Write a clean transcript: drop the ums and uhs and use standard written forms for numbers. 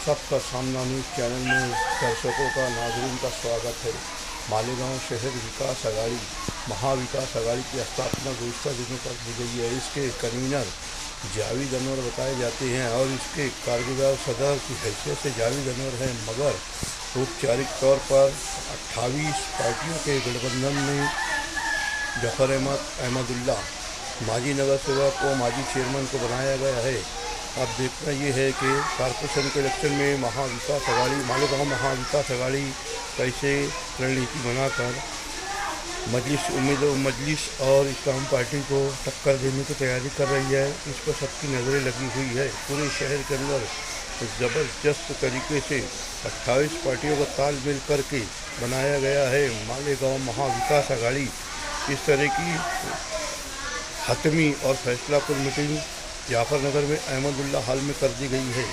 सबका सामना news channel में दर्शकों का नाज़रीन का स्वागत है। मालेगांव शहर विकास अघाड़ी महाविकास अघाड़ी की स्थापना गुज़िश्ता दिनों कर दी गई है। इसके कन्वीनर जावेद अनवर बताए जाते हैं और इसके कारगुजार सदर की हैसियत से जावेद अनवर हैं, मगर औपचारिक तौर पर 28 पार्टियों के गठबंधन में जफर अहमदुल्ला माजी नगर सेवक और माजी चेयरमैन को बनाया गया है। अब देखना ये है कि कॉरपोरेशन के इलेक्शन में महाविकास अघाड़ी मालेगांव महाविकास अघाड़ी कैसे रणनीति बनाकर मजलिस और इस्लाम पार्टी को टक्कर देने की तैयारी कर रही है। इस पर सबकी नज़रें लगी हुई है। पूरे शहर के अंदर ज़बरदस्त तरीके से 28 पार्टियों का तालमेल करके बनाया गया है मालेगांव महाविकास अघाड़ी। इस तरह की हतमी और फैसलाकुन मीटिंग जाफरनगर में अहमदुल्ला हॉल में कर दी गई है।